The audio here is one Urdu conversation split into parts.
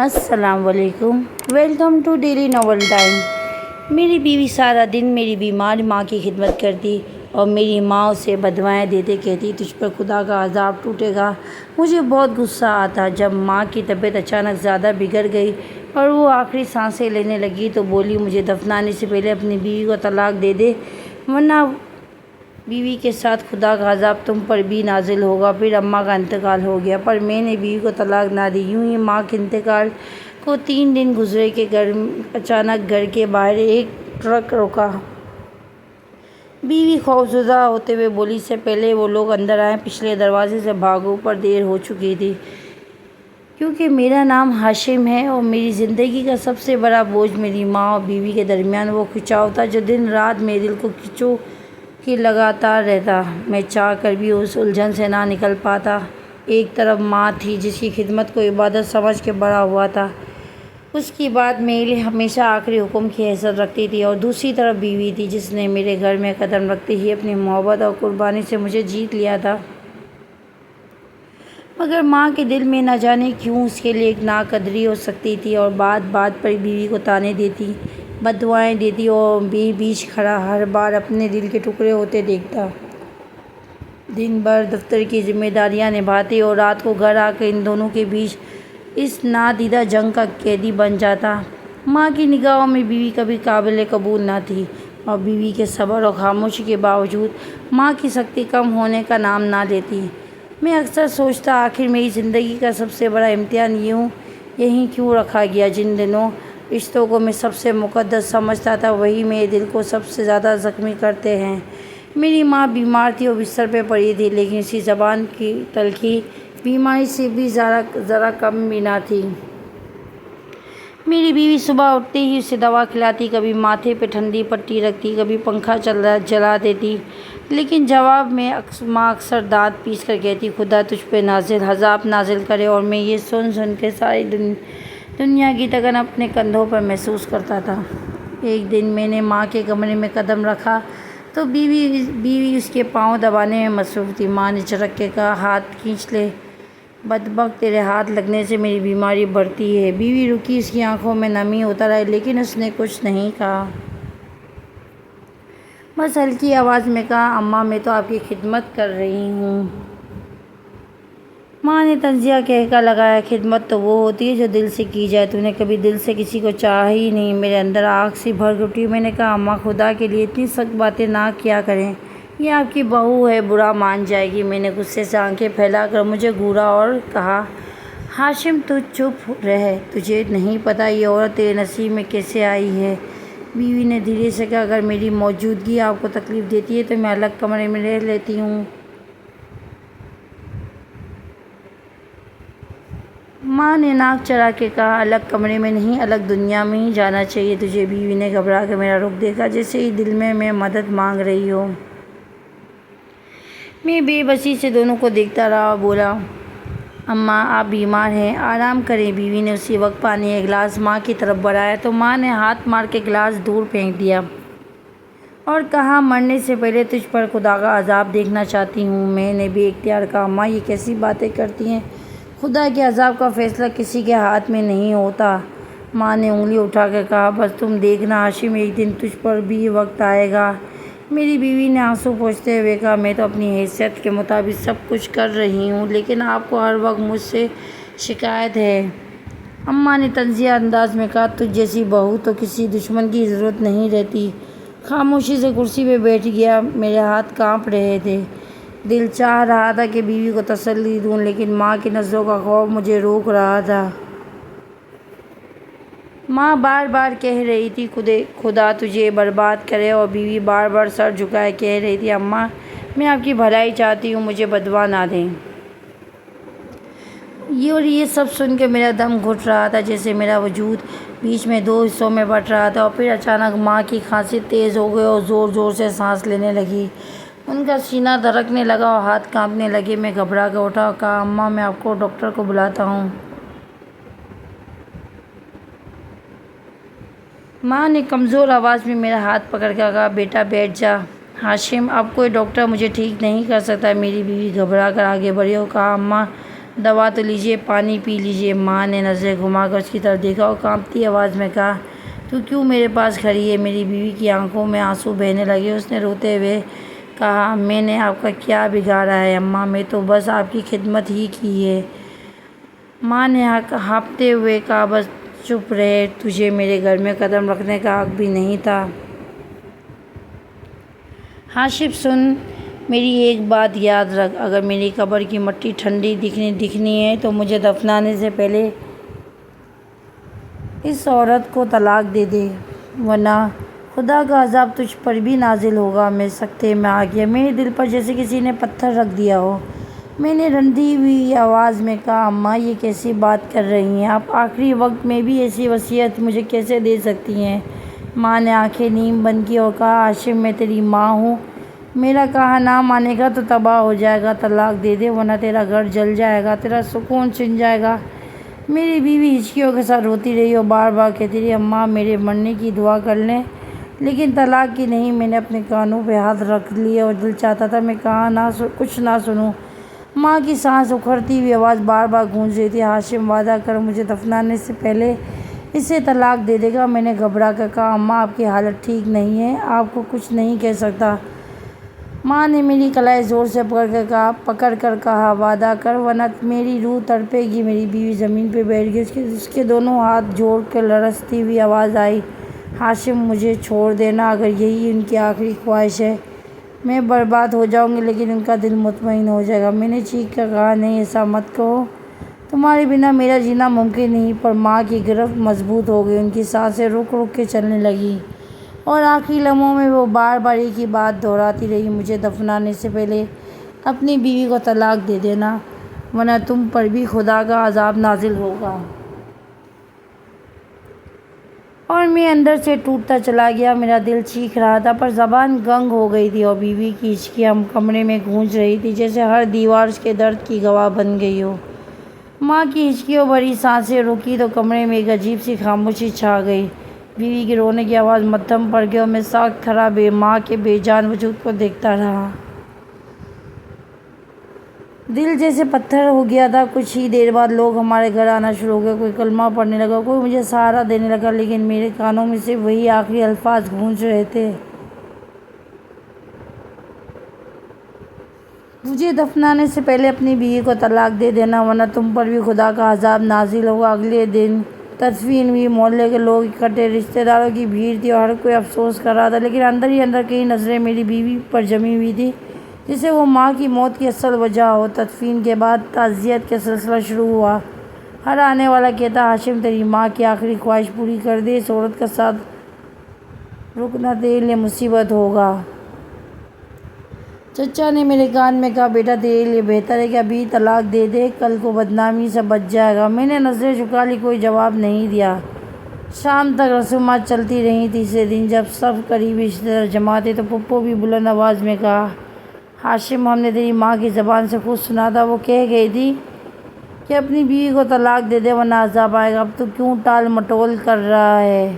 السلام علیکم، welcome to daily novel time. میری بیوی سارا دن میری بیمار ماں کی خدمت کرتی اور میری ماں اسے بدوائیں دیتے کہتی تجھ پر خدا کا عذاب ٹوٹے گا۔ مجھے بہت غصہ آتا جب ماں کی طبیعت اچانک زیادہ بگڑ گئی اور وہ آخری سانسیں لینے لگی تو بولی مجھے دفنانے سے پہلے اپنی بیوی کو طلاق دے دے، ورنہ بیوی کے ساتھ خدا کا عذاب تم پر بھی نازل ہوگا۔ پھر اماں کا انتقال ہو گیا، پر میں نے بیوی کو طلاق نہ دی۔ یوں ہی ماں کے انتقال کو 3 دن گزرے کہ اچانک گھر کے باہر ایک ٹرک رکا۔ بیوی خوفزدہ ہوتے ہوئے بولی اس سے پہلے وہ لوگ اندر آئیں پچھلے دروازے سے بھاگو، پر دیر ہو چکی تھی، کیونکہ میرا نام ہاشم ہے اور میری زندگی کا سب سے بڑا بوجھ میری ماں اور بیوی کے درمیان وہ کھنچاؤ تھا جو دن رات میرے دل کو کھینچو کہ لگاتار رہتا۔ میں چاہ کر بھی اس الجھن سے نہ نکل پاتا۔ ایک طرف ماں تھی جس کی خدمت کو عبادت سمجھ کے بڑا ہوا تھا، اس کی بات میرے لیے ہمیشہ آخری حکم کی حیثیت رکھتی تھی، اور دوسری طرف بیوی تھی جس نے میرے گھر میں قدم رکھتے ہی اپنی محبت اور قربانی سے مجھے جیت لیا تھا۔ مگر ماں کے دل میں نہ جانے کیوں اس کے لیے ایک ناقدری ہو سکتی تھی، اور بات بات پر بیوی کو طعنے دیتی، بددعائیں دیتی اور بیچ کھڑا ہر بار اپنے دل کے ٹکڑے ہوتے دیکھتا۔ دن بھر دفتر کی ذمہ داریاں نبھاتے اور رات کو گھر آ کر ان دونوں کے بیچ اس نادیدہ جنگ کا قیدی بن جاتا۔ ماں کی نگاہوں میں بیوی کبھی قابل قبول نہ تھی، اور بیوی کے صبر اور خاموشی کے باوجود ماں کی سختی کم ہونے کا نام نہ لیتی۔ میں اکثر سوچتا آخر میری زندگی کا سب سے بڑا امتحان یہیں کیوں رکھا گیا۔ جن دونوں رشتوں کو میں سب سے مقدس سمجھتا تھا وہی میرے دل کو سب سے زیادہ زخمی کرتے ہیں۔ میری ماں بیمار تھی اور بستر پہ پڑی تھی، لیکن اس کی زبان کی تلخی بیماری سے بھی ذرا کم بھی نہ تھی۔ میری بیوی صبح اٹھتے ہی اسے دوا کھلاتی، کبھی ماتھے پہ ٹھنڈی پٹی رکھتی، کبھی پنکھا جلا دیتی، لیکن جواب میں ماں اکثر دانت پیس کر کہتی خدا تجھ پہ عذاب نازل کرے، اور میں یہ سن کے ساری دنیا کی تکن اپنے کندھوں پر محسوس کرتا تھا۔ ایک دن میں نے ماں کے کمرے میں قدم رکھا تو بیوی اس کے پاؤں دبانے میں مصروف تھی۔ ماں نے جھٹک کے کہا ہاتھ کھینچ لے بدبخت، تیرے ہاتھ لگنے سے میری بیماری بڑھتی ہے۔ بیوی رکی، اس کی آنکھوں میں نمی اتر آئی، لیکن اس نے کچھ نہیں کہا، بس ہلکی آواز میں کہا اماں میں تو آپ کی خدمت کر رہی ہوں۔ ماں نے طنزیہ کہہ لگایا خدمت تو وہ ہوتی ہے جو دل سے کی جائے، تو نے کبھی دل سے کسی کو چاہا ہی نہیں۔ میرے اندر آگ سی بھڑک اٹھی۔ میں نے کہا اماں خدا کے لیے اتنی سخت باتیں نہ کیا کریں، یہ آپ کی بہو ہے، برا مان جائے گی۔ میں نے غصے سے آنکھیں پھیلا کر مجھے گھورا اور کہا ہاشم تو چپ رہ، تجھے نہیں پتہ یہ عورت تیرے نصیب میں کیسے آئی ہے۔ بیوی نے دھیرے سے کہا اگر میری موجودگی آپ کو تکلیف دیتی ہے تو میں الگ کمرے میں رہ لیتی ہوں۔ ماں نے ناک چڑھا کے کہا الگ کمرے میں نہیں، الگ دنیا میں ہی جانا چاہیے تجھے۔ بیوی نے گھبرا کر میرا رخ دیکھا، جیسے ہی دل میں مدد مانگ رہی ہو۔ میں بے بسی سے دونوں کو دیکھتا رہا اور بولا اماں آپ بیمار ہیں، آرام کریں۔ بیوی نے اسی وقت پانی کا گلاس ماں کی طرف بڑھایا تو ماں نے ہاتھ مار کے گلاس دور پھینک دیا اور کہا مرنے سے پہلے تجھ پر خدا کا عذاب دیکھنا چاہتی ہوں۔ میں نے بے اختیار کہا اماں یہ کیسی باتیں کرتی ہیں، خدا کے عذاب کا فیصلہ کسی کے ہاتھ میں نہیں ہوتا۔ ماں نے انگلی اٹھا کر کہا بس تم دیکھنا ہاشم، ایک دن تجھ پر بھی وقت آئے گا۔ میری بیوی نے آنسو پوچھتے ہوئے کہا میں تو اپنی حیثیت کے مطابق سب کچھ کر رہی ہوں، لیکن آپ کو ہر وقت مجھ سے شکایت ہے۔ اماں نے طنزیہ انداز میں کہا تجھ جیسی بہو تو کسی دشمن کی ضرورت نہیں رہتی۔ خاموشی سے کرسی پہ بیٹھ گیا، میرے ہاتھ کانپ رہے تھے۔ دل چاہ رہا تھا کہ بیوی کو تسلی دوں، لیکن ماں کی نظروں کا خوف مجھے روک رہا تھا۔ ماں بار بار کہہ رہی تھی خدا تجھے برباد کرے، اور بیوی بار بار سر جھکائے کہہ رہی تھی اماں میں آپ کی بھلائی چاہتی ہوں، مجھے بددعا نہ دیں۔ یہ سب سن کے میرا دم گھٹ رہا تھا، جیسے میرا وجود بیچ میں 2 حصوں میں بٹ رہا تھا۔ اور پھر اچانک ماں کی کھانسی تیز ہو گئی اور زور زور سے سانس لینے لگی، ان کا سینہ دھڑکنے لگا اور ہاتھ کانپنے لگے۔ میں گھبرا کر اٹھا اور کہا اماں میں آپ کو ڈاکٹر کو بلاتا ہوں۔ ماں نے کمزور آواز میں میرا ہاتھ پکڑ کر کہا بیٹا بیٹھ جا ہاشم، اب کوئی ڈاکٹر مجھے ٹھیک نہیں کر سکتا۔ میری بیوی گھبرا کر آگے بڑھی اور کہا اماں دوا تو لیجیے، پانی پی لیجیے۔ ماں نے نظریں گھما کر اس کی طرف دیکھا اور کانپتی آواز میں کہا، تو کیوں میرے پاس کھڑی ہے؟ میری بیوی کی آنکھوں میں آنسو بہنے لگے۔ اس نے روتے ہوئے کہا، میں نے آپ کا کیا بگاڑا ہے اماں؟ میں تو بس آپ کی خدمت ہی کی ہے۔ ماں نے ہانپتے ہوئے کہا، بس چپ رہے، تجھے میرے گھر میں قدم رکھنے کا حق بھی نہیں تھا۔ ہاشم سن، میری ایک بات یاد رکھ، اگر میری قبر کی مٹی ٹھنڈی دکھنی ہے تو مجھے دفنانے سے پہلے اس عورت کو طلاق دے دے، ورنہ خدا کا عذاب تجھ پر بھی نازل ہوگا۔ میں سکتے میں آ گیا، میرے دل پر جیسے کسی نے پتھر رکھ دیا ہو۔ میں نے رنجی ہوئی آواز میں کہا، اماں یہ کیسی بات کر رہی ہیں آپ؟ آخری وقت میں بھی ایسی وصیت مجھے کیسے دے سکتی ہیں؟ ماں نے آنکھیں نیم بند کی اور کہا، ہاشم میں تیری ماں ہوں، میرا کہا نہ مانے گا تو تباہ ہو جائے گا۔ طلاق دے دے ورنہ تیرا گھر جل جائے گا، تیرا سکون چھن جائے گا۔ میری بیوی ہچکیوں کے ساتھ روتی رہی اور بار بار کہتی رہی، اماں میرے مرنے کی دعا کر لیں، لیکن طلاق کی نہیں۔ میں نے اپنے کانوں پہ ہاتھ رکھ لیے اور دل چاہتا تھا میں کچھ نہ سنوں۔ ماں کی سانس اکھڑتی ہوئی آواز بار بار گونج رہی تھی، ہاشم وعدہ کر مجھے دفنانے سے پہلے اسے طلاق دے دے گا۔ میں نے گھبرا کر کہا، اماں آپ کی حالت ٹھیک نہیں ہے، آپ کو کچھ نہیں کہہ سکتا۔ ماں نے میری کلائی زور سے پکڑ کر کہا، وعدہ کر ورنہ میری روح تڑپے گی۔ میری بیوی زمین پہ بیٹھ گئی، اس کے دونوں ہاتھ جوڑ کر لرزتی ہوئی آواز آئی، ہاشم مجھے چھوڑ دینا، اگر یہی ان کی آخری خواہش ہے۔ میں برباد ہو جاؤں گی لیکن ان کا دل مطمئن ہو جائے گا۔ میں نے چیخ کر کہا، نہیں ایسا مت کہو، تمہارے بنا میرا جینا ممکن نہیں۔ پر ماں کی گرفت مضبوط ہو گئی، ان کی سانسیں رک رک کے چلنے لگیں اور آخری لمحوں میں وہ بار بار ایک ہی بات دہراتی رہی، مجھے دفنانے سے پہلے اپنی بیوی کو طلاق دے دینا، ورنہ تم پر بھی خدا کا عذاب نازل ہوگا۔ اور میں اندر سے ٹوٹتا چلا گیا، میرا دل چیخ رہا تھا پر زبان گنگ ہو گئی تھی، اور بیوی کی ہچکیاں کمرے میں گونج رہی تھی جیسے ہر دیوار اس کے درد کی گواہ بن گئی ہو۔ ماں کی ہچکیوں بھری سانسیں رکی تو کمرے میں ایک عجیب سی خاموشی چھا گئی۔ بیوی کی رونے کی آواز مدھم پڑ گئی اور میں ساکت کھڑا ماں کے بے جان وجود کو دیکھتا رہا۔ دل جیسے پتھر ہو گیا تھا۔ کچھ ہی دیر بعد لوگ ہمارے گھر آنا شروع ہو گئے، کوئی کلمہ پڑھنے لگا، کوئی مجھے سہارا دینے لگا، لیکن میرے کانوں میں صرف وہی آخری الفاظ گونج رہے تھے، مجھے دفنانے سے پہلے اپنی بیوی کو طلاق دے دینا، ورنہ تم پر بھی خدا کا عذاب نازل ہوگا۔ اگلے دن تدفین ہوئی، محلے کے لوگ اکٹھے، رشتہ داروں کی بھیڑ تھی اور ہر کوئی افسوس کر رہا تھا، لیکن اندر ہی اندر کئی نظریں میری بیوی پر جمی ہوئی تھیں جسے وہ ماں کی موت کی اصل وجہ ہو۔ تدفین کے بعد تعزیت کا سلسلہ شروع ہوا، ہر آنے والا کہتا، ہاشم تیری ماں کی آخری خواہش پوری کر دے، اس عورت کا ساتھ رکنا تیرے لیے مصیبت ہوگا۔ چچا نے میرے کان میں کہا، بیٹا تیرے لیے بہتر ہے کہ ابھی طلاق دے دے، کل کو بدنامی سے بچ جائے گا۔ میں نے نظریں جھکا لی، کوئی جواب نہیں دیا۔ شام تک رسومات چلتی رہیں۔ تیسرے دن جب سب قریبی رشتہ دار جمع تھے تو پھپھو بھی بلند آواز میں کہا، ہاشم ہم نے تیری ماں کی زبان سے خود سنا تھا، وہ کہہ گئی تھی کہ اپنی بیوی کو طلاق دے دے ورنہ عذاب آئے گا، اب تو کیوں ٹال مٹول کر رہا ہے؟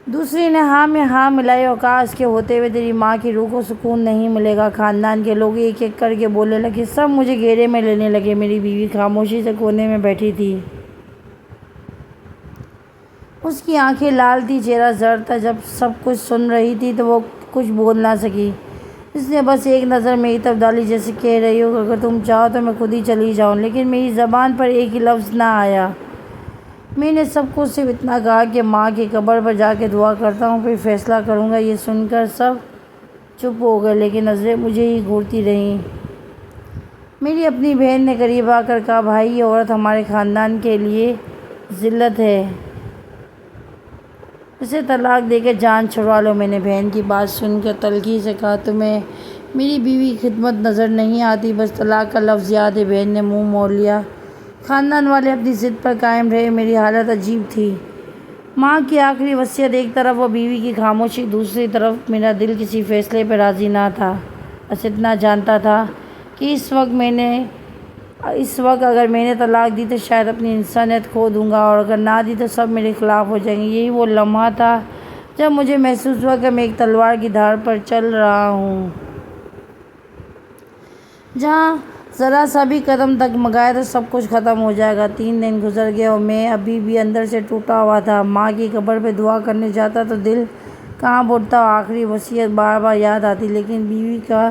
دوسری نے ہاں میں ہاں ملائی اور کہا، اس کے ہوتے ہوئے تیری ماں کی روح کو سکون نہیں ملے گا۔ خاندان کے لوگ ایک ایک کر کے بولنے لگے، سب مجھے گھیرے میں لینے لگے۔ میری بیوی خاموشی سے کونے میں بیٹھی تھی، اس کی آنکھیں لال تھیں، چہرہ زرد تھا۔ جب سب کچھ سن رہی تھی تو وہ کچھ بول نہ سکی، اس نے بس ایک نظر میری طرف ڈالی جیسے کہہ رہی ہو، اگر تم چاہو تو میں خود ہی چلی جاؤں، لیکن میری زبان پر ایک ہی لفظ نہ آیا۔ میں نے سب کو صرف اتنا کہا کہ ماں کی قبر پر جا کے دعا کرتا ہوں، پھر فیصلہ کروں گا۔ یہ سن کر سب چپ ہو گئے، لیکن نظریں مجھے ہی گھورتی رہیں۔ میری اپنی بہن نے قریب آ کر کہا، بھائی یہ عورت ہمارے خاندان کے لیے ذلت ہے، اسے طلاق دے کے جان چھڑوا لو۔ میں نے بہن کی بات سن کر تلخی سے کہا، تمہیں میری بیوی کی خدمت نظر نہیں آتی؟ بس طلاق کا لفظ یاد ہے۔ بہن نے منہ موڑ لیا۔ خاندان والے اپنی ضد پر قائم رہے۔ میری حالت عجیب تھی، ماں کی آخری وصیت ایک طرف اور بیوی کی خاموشی دوسری طرف۔ میرا دل کسی فیصلے پہ راضی نہ تھا، بس اتنا جانتا تھا کہ اس وقت اگر میں نے طلاق دی تو شاید اپنی انسانیت کھو دوں گا، اور اگر نہ دی تو سب میرے خلاف ہو جائیں گے۔ یہی وہ لمحہ تھا جب مجھے محسوس ہوا کہ میں ایک تلوار کی دھار پر چل رہا ہوں۔ جہاں ذرا سا بھی قدم ڈگمگایا تو سب کچھ ختم ہو جائے گا۔ 3 دن گزر گئے اور میں ابھی بھی اندر سے ٹوٹا ہوا تھا۔ ماں کی قبر پہ دعا کرنے جاتا تو دل کانپ اٹھتا اور آخری وصیت بار بار یاد آتی، لیکن بیوی کا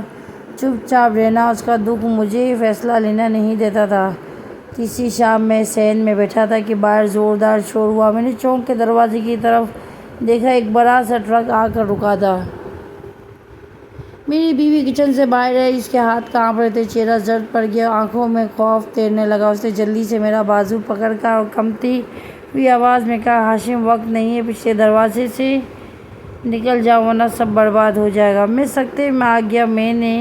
چپ چاپ رہنا، اس کا دکھ مجھے فیصلہ لینا نہیں دیتا تھا۔ تیسری شام میں صحن میں بیٹھا تھا کہ باہر زوردار شور ہوا۔ میں نے چونک کے دروازے کی طرف دیکھا، ایک بڑا سا ٹرک آ کر رکا تھا۔ میری بیوی کچن سے باہر ہے، اس کے ہاتھ کانپ رہے تھے، چہرہ زرد پڑ گیا، آنکھوں میں خوف تیرنے لگا۔ اس نے جلدی سے میرا بازو پکڑ کر اور کمتی ہوئی آواز میں کہا، ہاشم وقت نہیں ہے، پچھلے دروازے سے نکل جاؤ ورنہ سب برباد ہو جائے گا۔ میں سکتے میں آ گیا۔ میں نے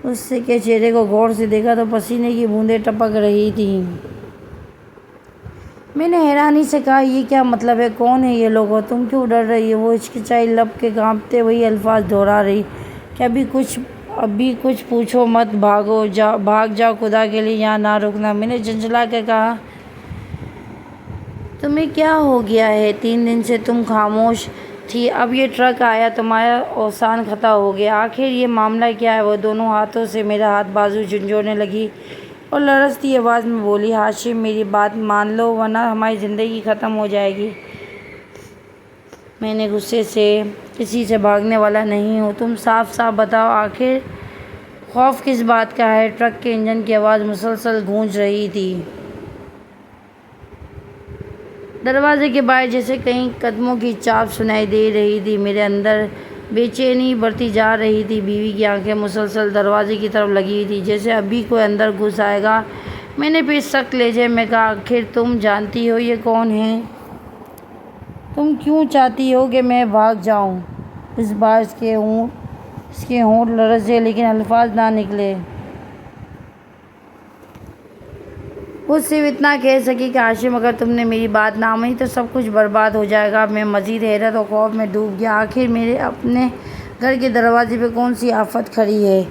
اس کے چہرے کو غور سے دیکھا تو پسینے کی بوندیں ٹپک رہی تھیں۔ میں نے حیرانی سے کہا، یہ کیا مطلب ہے؟ کون ہے یہ لوگ اور تم کیوں ڈر رہی ہو؟ وہ ہچکچائی، لب کے کانپتے وہی الفاظ دہرا رہی کہ ابھی کچھ پوچھو مت، بھاگ جاؤ، خدا کے لیے یہاں نہ رکنا۔ میں نے جھنجھلا کر کہا، تمہیں کیا ہو گیا ہے؟ 3 دن سے تم خاموش تھی، اب یہ ٹرک آیا، تمہارا اوزان خطا ہو گیا، آخر یہ معاملہ کیا ہے؟ وہ دونوں ہاتھوں سے میرا ہاتھ بازو جھنجھوڑنے لگی اور لرزتی آواز میں بولی، ہاشم میری بات مان لو ورنہ ہماری زندگی ختم ہو جائے گی۔ میں نے غصے سے، کسی سے بھاگنے والا نہیں ہوں، تم صاف صاف بتاؤ، آخر خوف کس بات کا ہے؟ ٹرک کے انجن کی آواز مسلسل گونج رہی تھی۔ دروازے کے باہر جیسے کہیں قدموں کی چاپ سنائی دے رہی تھی۔ میرے اندر بے چینی بڑھتی جا رہی تھی۔ بیوی کی آنکھیں مسلسل دروازے کی طرف لگی تھیں، جیسے ابھی کوئی اندر گھس آئے گا۔ میں نے پھر سخت لہجے میں کہا، آخر تم جانتی ہو یہ کون ہے؟ تم کیوں چاہتی ہو کہ میں بھاگ جاؤں؟ اس بار اس کے ہونٹ لرزے لیکن الفاظ نہ نکلے۔ وہ صرف اتنا کہہ سکی کہ ہاشم اگر تم نے میری بات نہ مانی تو سب کچھ برباد ہو جائے گا۔ میں مزید حیرت اور خوف میں ڈوب گیا۔ آخر میرے اپنے گھر کے دروازے پہ کون سی آفت کھڑی ہے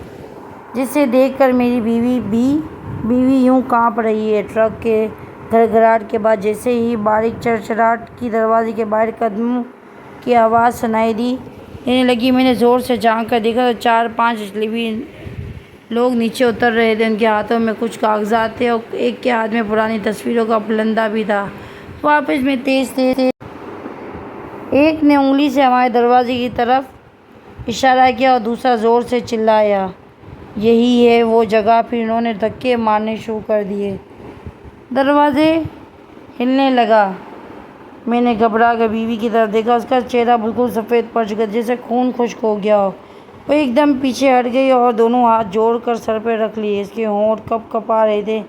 جسے دیکھ کر میری بیوی یوں کانپ رہی ہے؟ ٹرک کے گھڑگھڑاہٹ کے بعد جیسے ہی باریک چرچراہٹ کی دروازے کے باہر قدموں کی آواز سنائی دینے لگی۔ میں نے زور سے جھانک کر دیکھا تو 4-5 اجنبی لوگ نیچے اتر رہے تھے۔ ان کے ہاتھوں میں کچھ کاغذات تھے اور ایک کے ہاتھ میں پرانی تصویروں کا پلندہ بھی تھا۔ وہ آپس میں تیز تھے۔ ایک نے انگلی سے ہمارے دروازے کی طرف اشارہ کیا اور دوسرا زور سے چلایا، یہی ہے وہ جگہ۔ پھر انہوں نے دھکے مارنے شروع کر دیے۔ دروازہ ہلنے لگا۔ میں نے گھبرا کر بیوی کی طرف دیکھا، اس کا چہرہ بالکل سفید پڑ چکا، جیسے خون خشک ہو گیا ہو۔ وہ ایک دم پیچھے ہٹ گئی اور دونوں ہاتھ جوڑ کر سر پہ رکھ لیے۔ اس کے ہونٹ کپ کپا رہے تھے۔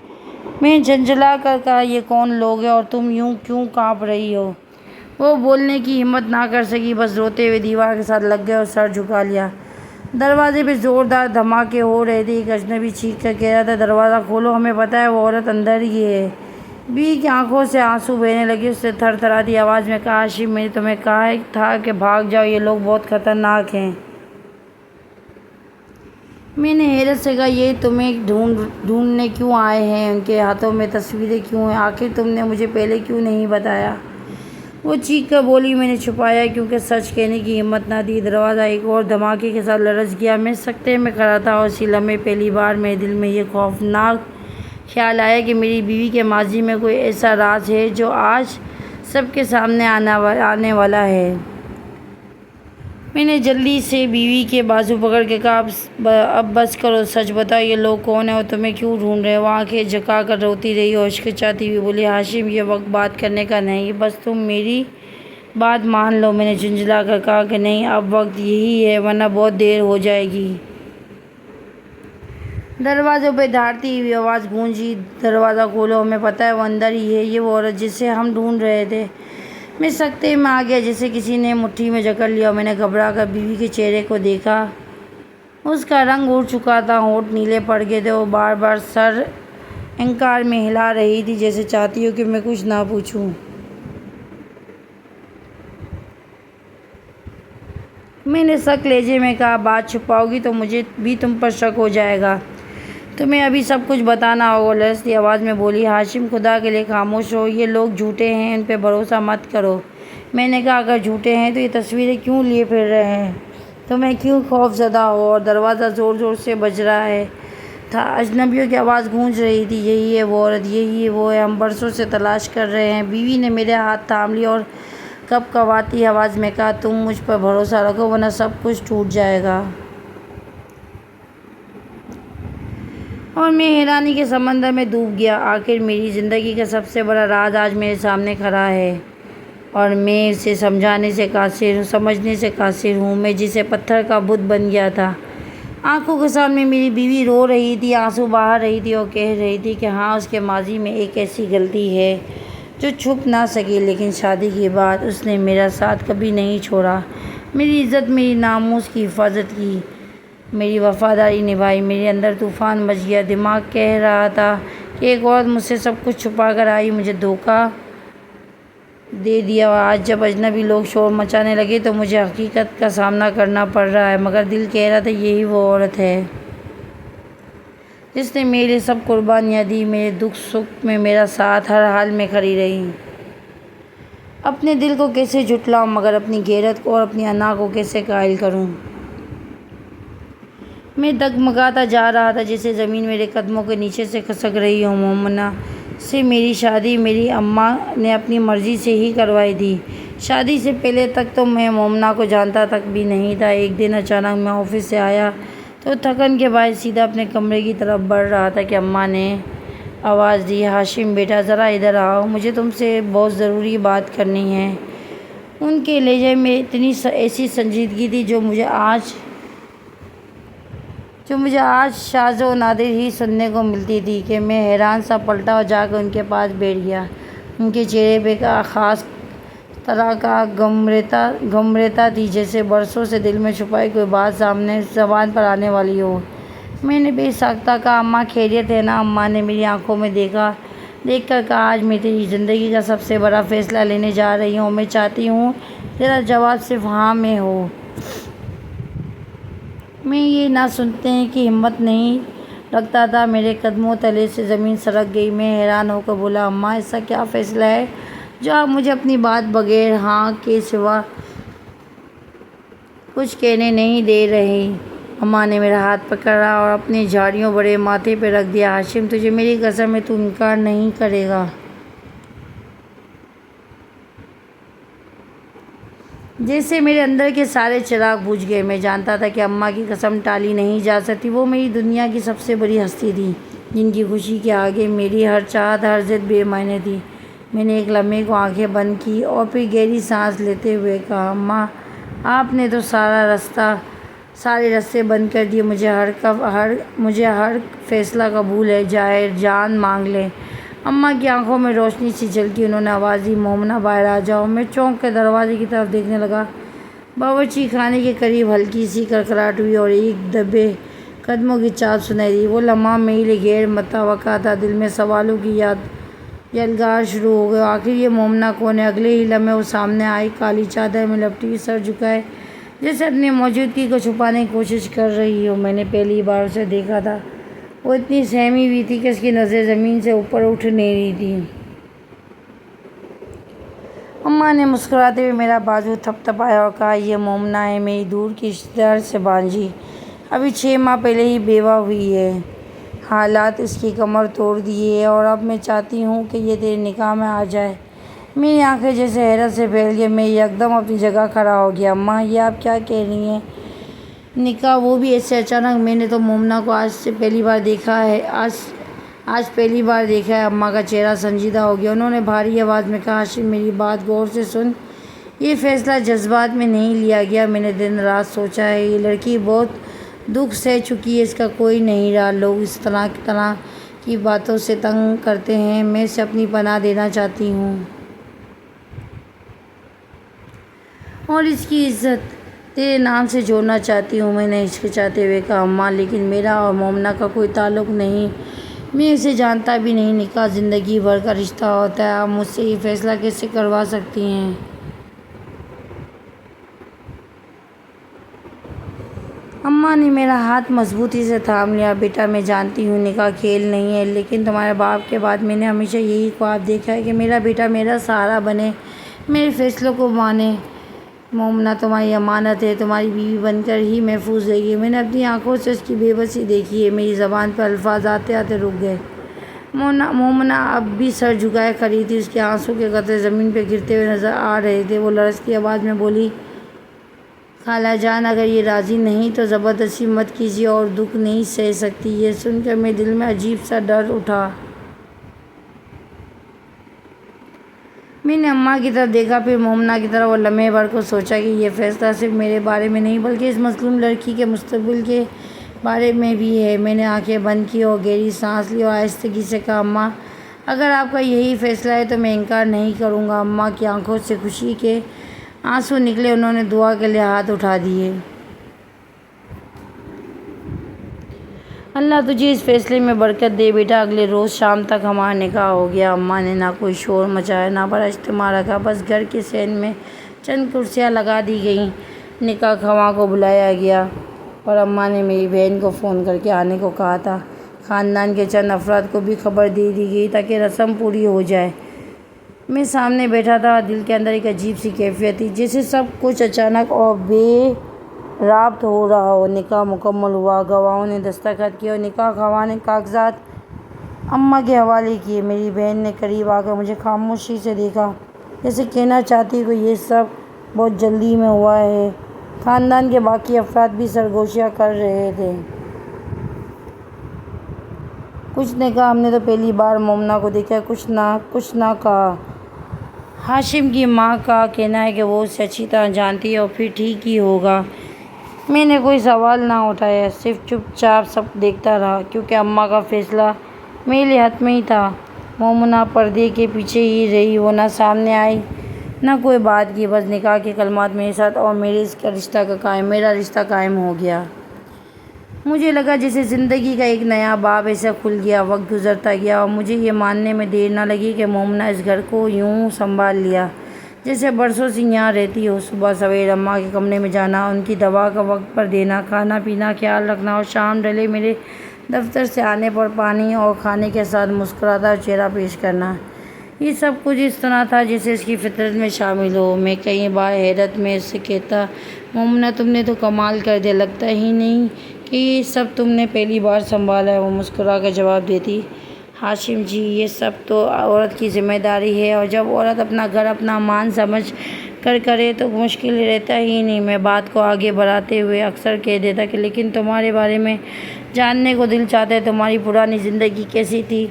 میں جھنجھلا کر کہا، یہ کون لوگ ہیں اور تم یوں کیوں کانپ رہی ہو؟ وہ بولنے کی ہمت نہ کر سکی، بس روتے ہوئے دیوار کے ساتھ لگ گئے اور سر جھکا لیا۔ دروازے پہ زوردار دھماکے ہو رہے تھے۔ ایک اجنبی چیخ کر کہہ رہا تھا، دروازہ کھولو، ہمیں پتہ ہے وہ عورت اندر ہی ہے۔ بیوی کی آنکھوں سے آنسو بہنے لگے۔ اس نے تھر تھراتی آواز میں کہا، ہاشم میں نے تمہیں کہا تھا کہ بھاگ جاؤ، یہ لوگ بہت خطرناک ہیں۔ میں نے حیرت سے کہا، یہ تمہیں ڈھونڈنے کیوں آئے ہیں؟ ان کے ہاتھوں میں تصویریں کیوں ہیں؟ آخر تم نے مجھے پہلے کیوں نہیں بتایا؟ وہ چیخ کر بولی، میں نے چھپایا کیونکہ سچ کہنے کی ہمت نہ تھی۔ دروازہ ایک اور دھماکے کے ساتھ لرز گیا۔ میں سکتے میں کھڑا تھا اور اسی لمحے پہلی بار میرے دل میں یہ خوفناک خیال آیا کہ میری بیوی کے ماضی میں کوئی ایسا راز ہے جو آج سب کے سامنے آنے والا ہے۔ میں نے جلدی سے بیوی کے بازو پکڑ کے کہا، اب بس کرو، سچ بتاؤ، یہ لوگ کون ہیں اور تمہیں کیوں ڈھونڈ رہے ہیں؟ وہ آنکھیں جھکا کر روتی رہی اور ہچکچاتی ہوئی بولی، ہاشم یہ وقت بات کرنے کا نہیں، بس تم میری بات مان لو۔ میں نے جھنجھلا کر کہا کہ نہیں، اب وقت یہی ہے ورنہ بہت دیر ہو جائے گی۔ دروازے پہ دھاڑتی ہوئی آواز گونجی، دروازہ کھولو، ہمیں پتہ ہے وہ اندر ہی ہے، یہ وہ عورت جسے ہم ڈھونڈ رہے تھے۔ میں سکتے میں آ گیا، جسے کسی نے مٹھی میں جکڑ لیا، اور میں نے گھبرا کر بیوی کے چہرے کو دیکھا۔ اس کا رنگ اڑ چکا تھا، ہونٹ نیلے پڑ گئے تھے، وہ بار بار سر انکار میں ہلا رہی تھی، جیسے چاہتی ہو کہ میں کچھ نہ پوچھوں۔ میں نے سخت لہجے میں کہا، بات چھپاؤ گی تو مجھے بھی تم پر شک ہو جائے گا، تمہیں ابھی سب کچھ بتانا ہوگا۔ لرزتی آواز میں بولی، ہاشم خدا کے لیے خاموش ہو، یہ لوگ جھوٹے ہیں، ان پہ بھروسہ مت کرو۔ میں نے کہا، اگر جھوٹے ہیں تو یہ تصویریں کیوں لیے پھر رہے ہیں؟ تمہیں کیوں خوف زدہ ہو؟ اور دروازہ زور زور سے بج رہا ہے۔ تھا۔ اجنبیوں کی آواز گونج رہی تھی، یہی ہے وہ عورت، یہی ہے وہ ہے، ہم برسوں سے تلاش کر رہے ہیں۔ بیوی نے میرے ہاتھ تھام لی اور کپکپاتی آواز میں کہا، تم مجھ پر بھروسہ رکھو ورنہ سب کچھ ٹوٹ جائے گا۔ اور میں حیرانی کے سمندر میں ڈوب گیا۔ آخر میری زندگی کا سب سے بڑا راز آج میرے سامنے کھڑا ہے اور میں اسے سمجھنے سے قاصر ہوں۔ میں جسے پتھر کا بت بن گیا تھا۔ آنکھوں کے سامنے میری بیوی رو رہی تھی، آنسو بہا رہی تھی اور کہہ رہی تھی کہ ہاں، اس کے ماضی میں ایک ایسی غلطی ہے جو چھپ نہ سکی، لیکن شادی کے بعد اس نے میرا ساتھ کبھی نہیں چھوڑا، میری عزت، میری ناموس کی حفاظت کی، میری وفاداری نبھائی۔ میرے اندر طوفان مچ گیا۔ دماغ کہہ رہا تھا کہ ایک عورت مجھ سے سب کچھ چھپا کر آئی، مجھے دھوکہ دے دیا، اور آج جب اجنبی لوگ شور مچانے لگے تو مجھے حقیقت کا سامنا کرنا پڑ رہا ہے۔ مگر دل کہہ رہا تھا یہی وہ عورت ہے جس نے میرے لیے سب قربانیاں دی، میرے دکھ سکھ میں میرا ساتھ، ہر حال میں کھڑی رہی۔ اپنے دل کو کیسے جھٹلاؤں، مگر اپنی غیرت کو اور اپنی انا کو کیسے قائل کروں؟ میں ڈگمگاتا جا رہا تھا، جیسے زمین میرے قدموں کے نیچے سے کھسک رہی ہو۔ مومنہ سے میری شادی میری اماں نے اپنی مرضی سے ہی کروائی تھی۔ شادی سے پہلے تک تو میں مومنہ کو جانتا تک بھی نہیں تھا۔ ایک دن اچانک میں آفس سے آیا تو تھکن کے باعث سیدھا اپنے کمرے کی طرف بڑھ رہا تھا کہ اماں نے آواز دی، ہاشم بیٹا ذرا ادھر آؤ، مجھے تم سے بہت ضروری بات کرنی ہے۔ ان کے لہجے میں اتنی ایسی سنجیدگی تھی جو مجھے آج شاذ و نادر ہی سننے کو ملتی تھی کہ میں حیران سا پلٹا اور جا کر ان کے پاس بیٹھ گیا۔ ان کے چہرے پہ خاص طرح کا غم رہتا تھی، جیسے برسوں سے دل میں چھپائی کوئی بات سامنے زبان پر آنے والی ہو۔ میں نے بے ساختہ کہا، اماں خیریت ہے نا؟ اماں نے میری آنکھوں میں دیکھ کر کہا، آج میں تیری زندگی کا سب سے بڑا فیصلہ لینے جا رہی ہوں، میں چاہتی ہوں تیرا جواب صرف ہاں میں ہو۔ میں یہ نہ سننے کی ہمت نہیں رکھتا تھا۔ میرے قدموں تلے سے زمین سرک گئی۔ میں حیران ہو کر بولا، اماں ایسا کیا فیصلہ ہے جو آپ مجھے اپنی بات بغیر ہاں کے سوا کچھ کہنے نہیں دے رہی؟ اماں نے میرا ہاتھ پکڑا اور اپنے جھاڑیوں بھرے ماتھے پہ رکھ دیا۔ ہاشم، تجھے میری قسم ہے تو انکار نہیں کرے گا؟ جیسے میرے اندر کے سارے چراغ بجھ گئے۔ میں جانتا تھا کہ اماں کی قسم ٹالی نہیں جا سکتی۔ وہ میری دنیا کی سب سے بڑی ہستی تھی، جن کی خوشی کے آگے میری ہر چاہت، ہر ضد بے معنی تھی۔ میں نے ایک لمحے کو آنکھیں بند کی اور پھر گہری سانس لیتے ہوئے کہا، اماں، آپ نے تو سارے راستے بند کر دیے۔ مجھے ہر فیصلہ قبول ہے، جان مانگ لیں۔ اماں کی آنکھوں میں روشنی سی جھلکی۔ انہوں نے آواز دی، مومنہ باہر آ جاؤ۔ میں چونک کر دروازے کی طرف دیکھنے لگا۔ باورچی خانے کے قریب ہلکی سی کڑکڑاہٹ ہوئی اور ایک دبے قدموں کی چال سنائی دی۔ وہ لمحہ میرے لیے غیر متوقع تھا۔ دل میں سوالوں کی یلغار شروع ہو گئی۔ آخر یہ مومنہ کون ہے؟ اگلے ہی لمحے وہ سامنے آئی، کالی چادر میں لپٹی ہوئی، سر جھکائے، جیسے اپنی موجودگی کو چھپانے کی کوشش کر رہی ہو۔ میں نے پہلی بار اسے دیکھا تھا، وہ اتنی سہمی ہوئی تھی کہ اس کی نظریں زمین سے اوپر اٹھ نہیں رہی تھیں۔ اماں نے مسکراتے ہوئے میرا بازو تھپ تھپایا اور کہا، یہ مومنہ ہے، میری دور کی رشتہ دار سے بھانجی، ابھی 6 ماہ پہلے ہی بیوہ ہوئی ہے۔ حالات اس کی کمر توڑ دیے ہیں اور اب میں چاہتی ہوں کہ یہ تیرے نکاح میں آ جائے۔ میری آنکھیں جیسے حیرت سے پھیل گئی۔ میں یکدم اپنی جگہ کھڑا ہو گیا۔ اماں، یہ آپ کیا کہہ رہی ہیں؟ نکاح، وہ بھی ایسے اچانک؟ میں نے تو مومنہ کو آج پہلی بار دیکھا ہے۔ اماں کا چہرہ سنجیدہ ہو گیا۔ انہوں نے بھاری آواز میں کہا، ہاشم، میری بات غور سے سن۔ یہ فیصلہ جذبات میں نہیں لیا گیا۔ میں نے دن رات سوچا ہے، یہ لڑکی بہت دکھ سہ چکی ہے، اس کا کوئی نہیں رہا۔ لوگ اس طرح کی باتوں سے تنگ کرتے ہیں۔ میں اسے اپنی پناہ دینا چاہتی ہوں اور اس کی عزت تیرے نام سے جوڑنا چاہتی ہوں۔ میں نے ہچکچاتے ہوئے کہا، اماں، لیکن میرا اور مومنہ کا کوئی تعلق نہیں، میں اسے جانتا بھی نہیں۔ نکاح زندگی بھر کا رشتہ ہوتا ہے، آپ مجھ سے یہ فیصلہ کیسے کروا سکتی ہیں؟ اماں نے میرا ہاتھ مضبوطی سے تھام لیا۔ بیٹا، میں جانتی ہوں نکاح کھیل نہیں ہے، لیکن تمہارے باپ کے بعد میں نے ہمیشہ یہی خواب دیکھا ہے کہ میرا بیٹا میرا سہارا بنے، میرے فیصلوں کو مانے۔ مومنہ تمہاری امانت ہے، تمہاری بیوی بن کر ہی محفوظ رہے گی۔ میں نے اپنی آنکھوں سے اس کی بے بسی دیکھی ہے، میری زبان پر الفاظ آتے آتے رک گئے۔ مومنہ اب بھی سر جھکائے کھڑی تھی، اس کے آنسو کے قطرے زمین پہ گرتے ہوئے نظر آ رہے تھے۔ وہ لرزتی آواز میں بولی، خالہ جان اگر یہ راضی نہیں تو زبردستی مت کیجیے، اور دکھ نہیں سہ سکتی۔ یہ سن کر میرے دل میں عجیب سا ڈر اٹھا۔ میں نے اماں کی طرف دیکھا، پھر مومنہ کی طرف، اور لمحے بھر کو سوچا کہ یہ فیصلہ صرف میرے بارے میں نہیں بلکہ اس مظلوم لڑکی کے مستقبل کے بارے میں بھی ہے۔ میں نے آنکھیں بند کی اور گہری سانس لی اور آہستگی سے کہا، اماں اگر آپ کا یہی فیصلہ ہے تو میں انکار نہیں کروں گا۔ اماں کی آنکھوں سے خوشی کے آنسو نکلے، انہوں نے دعا کے لیے ہاتھ اٹھا دیے۔ اللہ تجھے اس فیصلے میں برکت دے بیٹا۔ اگلے روز شام تک ہمارا نکاح ہو گیا۔ اماں نے نہ کوئی شور مچایا، نہ بڑا اجتماع رکھا، بس گھر کے صحن میں چند کرسیاں لگا دی گئیں، نکاح خواہاں کو بلایا گیا، اور اماں نے میری بہن کو فون کر کے آنے کو کہا تھا۔ خاندان کے چند افراد کو بھی خبر دے دی گئی تاکہ رسم پوری ہو جائے۔ میں سامنے بیٹھا تھا، دل کے اندر ایک عجیب سی کیفیت تھی، جیسے سب کچھ اچانک اور بے ربط ہو رہا ہو۔ نکاح مکمل ہوا، گواہوں نے دستخط کیے اور نکاح خواہاں نے کاغذات اماں کے حوالے کیے۔ میری بہن نے قریب آ کر مجھے خاموشی سے دیکھا، جیسے کہنا چاہتی کہ یہ سب بہت جلدی میں ہوا ہے۔ خاندان کے باقی افراد بھی سرگوشیاں کر رہے تھے۔ کچھ نے کہا ہم نے تو پہلی بار مومنہ کو دیکھا ہے، کچھ نہ کہا ہاشم کی ماں کا کہنا ہے کہ وہ اسے اچھی طرح جانتی ہے اور پھر ٹھیک ہی ہوگا۔ میں نے کوئی سوال نہ اٹھایا، صرف چپ چاپ سب دیکھتا رہا، کیونکہ اماں کا فیصلہ میرے لیے حتمی تھا۔ مومنہ پردے کے پیچھے ہی رہی، وہ نہ سامنے آئی نہ کوئی بات کی، بس نکاح کے کلمات میرے ساتھ اور میرا رشتہ قائم ہو گیا۔ مجھے لگا جیسے زندگی کا ایک نیا باب ایسے کھل گیا۔ وقت گزرتا گیا اور مجھے یہ ماننے میں دیر نہ لگی کہ مومنہ اس گھر کو یوں سنبھال لیا جیسے برسوں سے یہاں رہتی ہو۔ صبح سویر اماں کے کمرے میں جانا، ان کی دوا کا وقت پر دینا، کھانا پینا خیال رکھنا، اور شام ڈھلے میرے دفتر سے آنے پر پانی اور کھانے کے ساتھ مسکراتا چہرہ پیش کرنا، یہ سب کچھ اس طرح تھا جیسے اس کی فطرت میں شامل ہو۔ میں کئی بار حیرت میں اس سے کہتا، مومنہ تم نے تو کمال کر دیا، لگتا ہی نہیں کہ یہ سب تم نے پہلی بار سنبھالا ہے۔ وہ مسکرا کر جواب دیتی، ہاشم جی یہ سب تو عورت کی ذمہ داری ہے، اور جب عورت اپنا گھر اپنا مان سمجھ کر کرے تو مشکل رہتا ہی نہیں۔ میں بات کو آگے بڑھاتے ہوئے اکثر کہہ دیتا کہ لیکن تمہارے بارے میں جاننے کو دل چاہتا ہے، تمہاری پرانی زندگی کیسی تھی،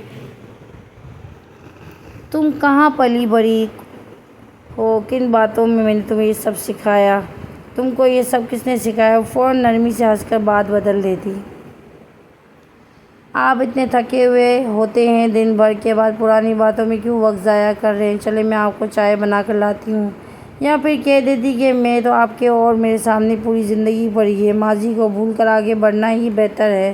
تم کہاں پلی بڑھی ہو، کن باتوں میں نے تمہیں یہ سب سکھایا، تم کو یہ سب کس نے سکھایا۔ وہ فوراً نرمی سے ہنس کر بات بدل دیتی، آپ اتنے تھکے ہوئے ہوتے ہیں دن بھر کے بعد، پرانی باتوں میں کیوں وقت ضائع کر رہے ہیں، چلے میں آپ کو چائے بنا کر لاتی ہوں۔ یا پھر کہہ دیتی کہ میں تو آپ کے اور میرے سامنے پوری زندگی پڑی ہے، ماضی کو بھول کر آگے بڑھنا ہی بہتر ہے۔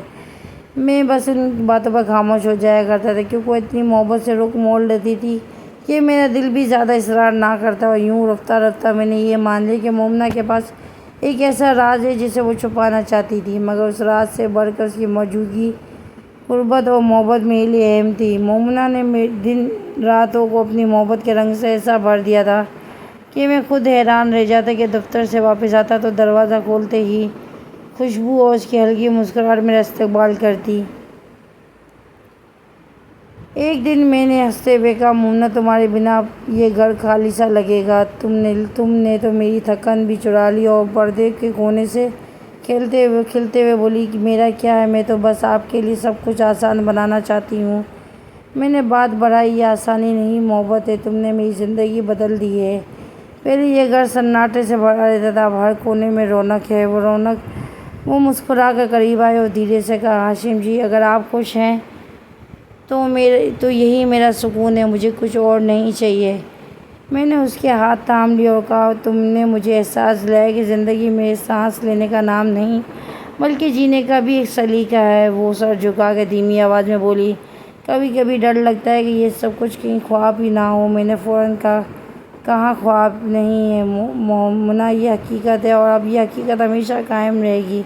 میں بس ان باتوں پر خاموش ہو جایا کرتا تھا، کیونکہ وہ اتنی محبت سے رخ موڑ لیتی تھی کہ میرا دل بھی زیادہ اصرار نہ کرتا، اور یوں رفتہ رفتہ میں نے یہ مان لیا کہ مومنہ کے پاس ایک ایسا راز ہے جسے وہ چھپانا چاہتی تھی، مگر اس راز سے بڑھ کر اس کی موجودگی، قربت اور محبت میرے لیے اہم تھی۔ مومنہ نے دن راتوں کو اپنی محبت کے رنگ سے ایسا بھر دیا تھا کہ میں خود حیران رہ جاتا کہ دفتر سے واپس آتا تو دروازہ کھولتے ہی خوشبو اور اس کی ہلکی مسکراہٹ میرا استقبال کرتی۔ ایک دن میں نے ہنستے ہوئے کہا، مومنہ تمہارے بنا یہ گھر خالی سا لگے گا۔ تم نے تو میری تھکن بھی چرا لی، اور پردے کے کونے سے کھلتے ہوئے بولی کہ میرا کیا ہے، میں تو بس آپ کے لیے سب کچھ آسان بنانا چاہتی ہوں۔ میں نے بات بڑھائی، یہ آسانی نہیں محبت ہے، تم نے میری زندگی بدل دی ہے۔ پہلے یہ گھر سناٹے سے بھرا رہتا تھا، اب ہر کونے میں رونق ہے۔ وہ مسکرا کر قریب آئے اور دھیرے سے کہا، ہاشم جی اگر آپ خوش ہیں تو یہی میرا سکون ہے، مجھے کچھ اور نہیں چاہیے۔ میں نے اس کے ہاتھ تھام لیے اور کہا، تم نے مجھے احساس دلایا کہ زندگی میں سانس لینے کا نام نہیں بلکہ جینے کا بھی ایک سلیقہ ہے۔ وہ سر جھکا کے دھیمی آواز میں بولی، کبھی کبھی ڈر لگتا ہے کہ یہ سب کچھ کہیں خواب ہی نہ ہو۔ میں نے فوراً کہا، کہاں خواب نہیں ہے مومنہ، یہ حقیقت ہے، اور اب یہ حقیقت ہمیشہ قائم رہے گی۔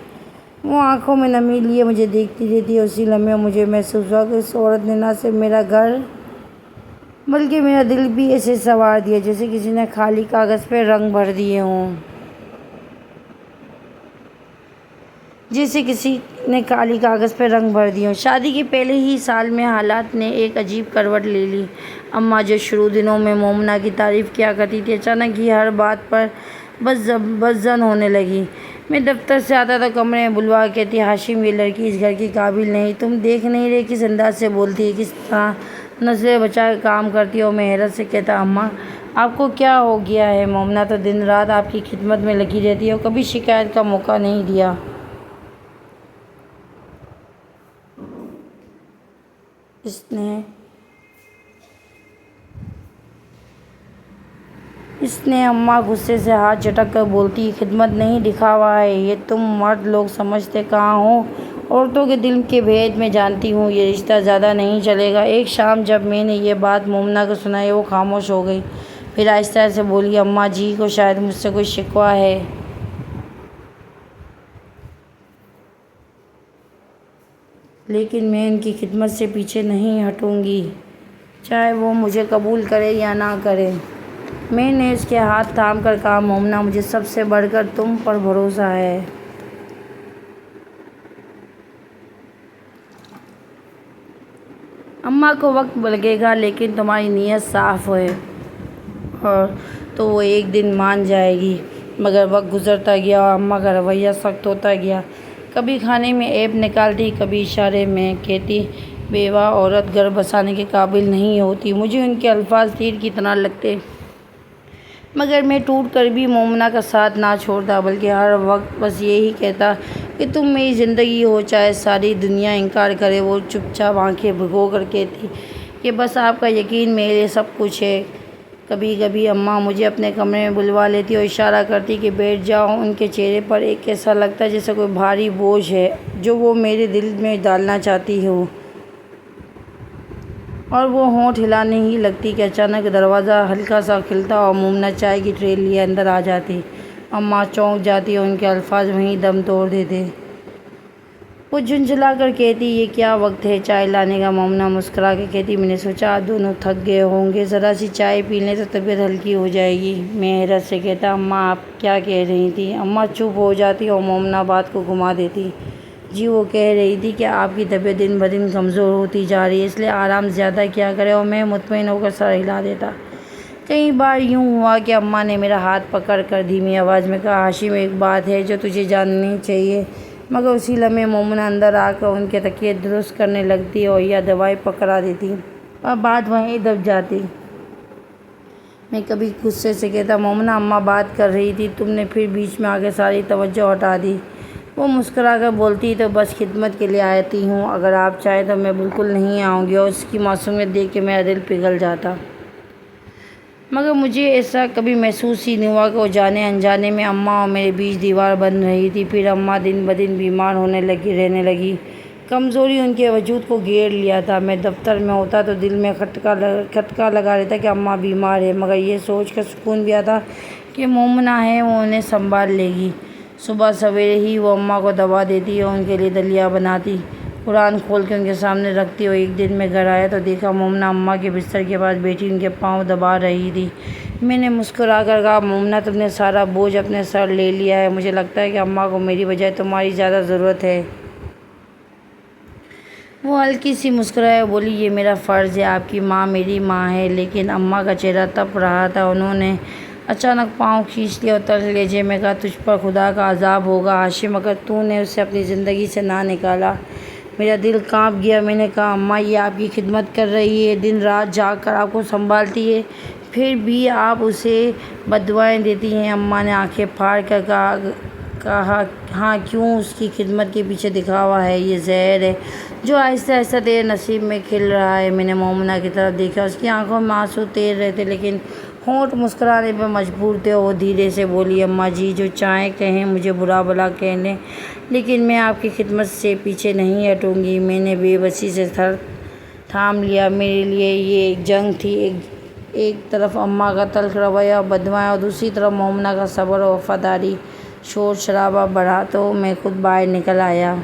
وہ آنکھوں میں نمی لیے مجھے دیکھتی رہتی، اور اسی لمحے مجھے محسوس ہوا کہ اس عورت نے نہ صرف میرا گھر بلکہ میرا دل بھی ایسے سنوار دیا جیسے کسی نے خالی کاغذ پہ رنگ بھر دیے ہوں۔ جیسے کسی نے کالی کاغذ پہ رنگ بھر دیا۔ شادی کے پہلے ہی سال میں حالات نے ایک عجیب کروٹ لے لی۔ اماں جو شروع دنوں میں مومنہ کی تعریف کیا کرتی تھی، اچانک ہی ہر بات پر بدظن ہونے لگی۔ میں دفتر سے آتا تو کمرے میں بلوا کہتی، ہاشم، یہ لڑکی اس گھر کی قابل نہیں۔ تم دیکھ نہیں رہے کس انداز سے بولتی ہے، کس طرح نسلیں بچا کے کام کرتی ہے۔ اور میں حیرت سے کہتا، اماں آپ کو کیا ہو گیا ہے؟ مومنہ تو دن رات آپ کی خدمت میں لگی رہتی ہے اور کبھی شکایت کا موقع نہیں دیا۔ اس نے اماں غصے سے ہاتھ جھٹک کر بولتی، خدمت نہیں دکھاوا ہے، یہ تم مرد لوگ سمجھتے کہاں ہو؟ عورتوں کے دل کے بھید میں جانتی ہوں، یہ رشتہ زیادہ نہیں چلے گا۔ ایک شام جب میں نے یہ بات مومنہ کو سنائی، وہ خاموش ہو گئی، پھر آہستہ سے بولی، اماں جی کو شاید مجھ سے کوئی شکوہ ہے، لیکن میں ان کی خدمت سے پیچھے نہیں ہٹوں گی، چاہے وہ مجھے قبول کرے یا نہ کرے۔ میں نے اس کے ہاتھ تھام کر کہا، مومنہ مجھے سب سے بڑھ کر تم پر بھروسہ ہے۔ اماں کو وقت لگے گا، لیکن تمہاری نیت صاف ہے اور تو وہ ایک دن مان جائے گی۔ مگر وقت گزرتا گیا اور اماں کا رویہ سخت ہوتا گیا۔ کبھی کھانے میں عیب نکالتی، کبھی اشارے میں کہتی، بیوہ عورت گھر بسانے کے قابل نہیں ہوتی۔ مجھے ان کے الفاظ تیر کی طرح لگتے، مگر میں ٹوٹ کر بھی مومنہ کا ساتھ نہ چھوڑتا، بلکہ ہر وقت بس یہی کہتا کہ تم میری زندگی ہو، چاہے ساری دنیا انکار کرے۔ وہ چپ چاپ آنکھیں بھگو کر کہتی کہ بس آپ کا یقین میرے لیے سب کچھ ہے۔ کبھی کبھی اماں مجھے اپنے کمرے میں بلوا لیتی اور اشارہ کرتی کہ بیٹھ جاؤ۔ ان کے چہرے پر ایک ایسا لگتا جیسے کوئی بھاری بوجھ ہے جو وہ میرے دل میں ڈالنا چاہتی ہو، اور وہ ہونٹ ہلانے ہی لگتی کہ اچانک دروازہ ہلکا سا کھلتا اور مومنہ چائے کی ٹرے لیے اندر آ جاتی۔ اماں چونک جاتی اور ان کے الفاظ وہیں دم توڑ دیتے۔ وہ جھنجھلا کر کہتی، یہ کیا وقت ہے چائے لانے کا؟ مومنہ مسکرا کے کہتی، میں نے سوچا آپ دونوں تھک گئے ہوں گے، ذرا سی چائے پی لیں تو طبیعت ہلکی ہو جائے گی۔ میں حیرت سے کہتا، اماں آپ کیا کہہ رہی تھیں؟ اماں چپ ہو جاتی اور مومنہ بات کو گھما دیتی، جی وہ کہہ رہی تھی کہ آپ کی طبیعت دن بدن کمزور ہوتی جا رہی ہے، اس لیے آرام زیادہ کیا کرے۔ اور میں مطمئن ہو کر سر ہلا دیتا۔ کئی بار یوں ہوا کہ اماں نے میرا ہاتھ پکڑ کر دھیمی آواز میں کہا، ہاشم ایک بات ہے جو تجھے جاننی چاہیے، مگر اسی لمحے مومنہ اندر آ کر ان کے تکیے درست کرنے لگتی اور یا دوائیں پکڑا دیتی اور بات وہیں دب جاتی۔ میں کبھی غصے سے کہتا، مومنہ اماں بات کر رہی تھی، تم نے پھر بیچ میں آ کے ساری توجہ ہٹا دی۔ وہ مسکرا کر بولتی، تو بس خدمت کے لیے آتی ہوں، اگر آپ چاہیں تو میں بالکل نہیں آؤں گی۔ اور اس کی معصومیت دیکھ کے میرا دل پگھل جاتا، مگر مجھے ایسا کبھی محسوس ہی نہیں ہوا کہ وہ جانے انجانے میں اماں اور میرے بیچ دیوار بن رہی تھی۔ پھر اماں دن بدن بیمار رہنے لگی، کمزوری ان کے وجود کو گھیر لیا تھا۔ میں دفتر میں ہوتا تو دل میں کھٹکا لگا رہتا کہ اماں بیمار ہے، مگر یہ سوچ کر سکون بھی آتا کہ مومنہ ہے، وہ انہیں سنبھال لے گی۔ صبح سویرے ہی وہ اماں کو دوا دیتی اور ان کے لیے دلیا بناتی، قرآن کھول کے ان کے سامنے رکھتی۔ اور ایک دن میں گھر آیا تو دیکھا مومنہ اماں کے بستر کے پاس بیٹھی ان کے پاؤں دبا رہی تھی۔ میں نے مسکرا کر کہا، مومنہ تم نے سارا بوجھ اپنے سر لے لیا ہے، مجھے لگتا ہے کہ اماں کو میری بجائے تمہاری زیادہ ضرورت ہے۔ وہ ہلکی سی مسکرائی اور بولی، یہ میرا فرض ہے، آپ کی ماں میری ماں ہے۔ لیکن اماں کا چہرہ تپ رہا تھا۔ انہوں نے اچانک پاؤں کھینچ لیا اور تلخ لہجے میں کہا، تجھ پر خدا کا عذاب ہوگا ہاشم، اگر تو نے اسے اپنی زندگی سے نہ نکالا۔ میرا دل کانپ گیا۔ میں نے کہا، اماں یہ آپ کی خدمت کر رہی ہے، دن رات جاگ کر آپ کو سنبھالتی ہے، پھر بھی آپ اسے بددعائیں دیتی ہیں۔ اماں نے آنکھیں پھاڑ کر کہا، ہاں کیوں؟ اس کی خدمت کے پیچھے دکھاوا ہے، یہ زہر ہے جو آہستہ آہستہ تیرے نصیب میں کھل رہا ہے۔ میں نے مومنہ کی طرف دیکھا، اس کی آنکھوں میں آنسو تیر رہے تھے، لیکن ہونٹ مسکرانے پہ مجبور تھے۔ اور وہ دھیرے سے بولی، اماں جی جو چاہیں کہیں، مجھے برا بھلا کہہ لیں، لیکن میں آپ کی خدمت سے پیچھے نہیں ہٹوں گی۔ میں نے بے بسی سے سر تھام لیا۔ میرے لیے یہ ایک جنگ تھی، ایک طرف اماں کا تلخ رویہ اور بددعائیں، اور دوسری طرف مومنہ کا صبر اور وفاداری۔ شور شرابہ بڑھا تو میں خود باہر نکل آیا۔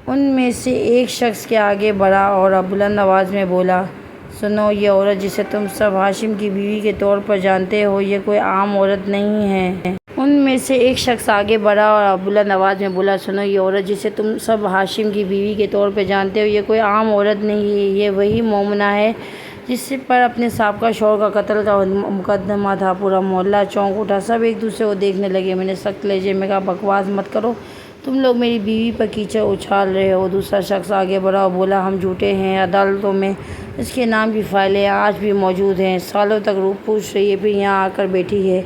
ان میں سے ایک شخص کے آگے بڑھا اور بلند آواز میں بولا، سنو، یہ عورت جسے تم سب ہاشم کی بیوی کے طور پر جانتے ہو، یہ کوئی عام عورت نہیں ہے۔ ان میں سے ایک شخص آگے بڑھا اور بلند آواز میں بولا، سنو، یہ عورت جسے تم سب ہاشم کی بیوی کے طور پہ جانتے ہو، یہ کوئی عام عورت نہیں ہے، یہ وہی مومنہ ہے جس پر اپنے سابقہ شوہر کا قتل کا مقدمہ تھا۔ پورا محلہ چونک اٹھا، سب ایک دوسرے کو دیکھنے لگے۔ میں نے سخت لہجے میں کہا، بکواس مت کرو، تم لوگ میری بیوی پر کیچڑ اچھال رہے ہو۔ دوسرا شخص آگے بڑھا اور بولا، ہم جھوٹے ہیں، عدالتوں میں اس کے نام کی فائلیں آج بھی موجود ہیں، سالوں تک روپ پوچھ رہی ہے، پھر یہاں آ کر بیٹھی ہے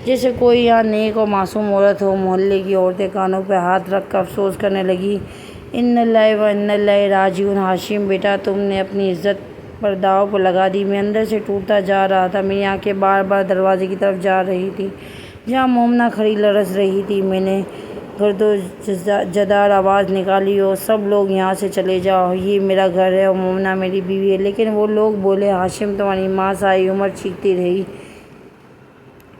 جیسے کوئی یہاں نیک اور معصوم عورت ہو۔ محلے کی عورتیں کانوں پہ ہاتھ رکھ کر افسوس کرنے لگی، انا للہ و انا الیہ راجعون۔ ہاشم بیٹا، تم نے اپنی عزت پر داؤ پر لگا دی۔ میں اندر سے ٹوٹتا جا رہا تھا، میری آنکھیں بار بار دروازے کی طرف جا رہی تھی جہاں مومنہ کھڑی لرز رہی تھی۔ میں نے گرد و جدار آواز نکالی، اور سب لوگ یہاں سے چلے جاؤ، یہ میرا گھر ہے اور مومنہ میری بیوی ہے۔ لیکن وہ لوگ بولے، ہاشم تمہاری ماں ساری عمر چیختی رہی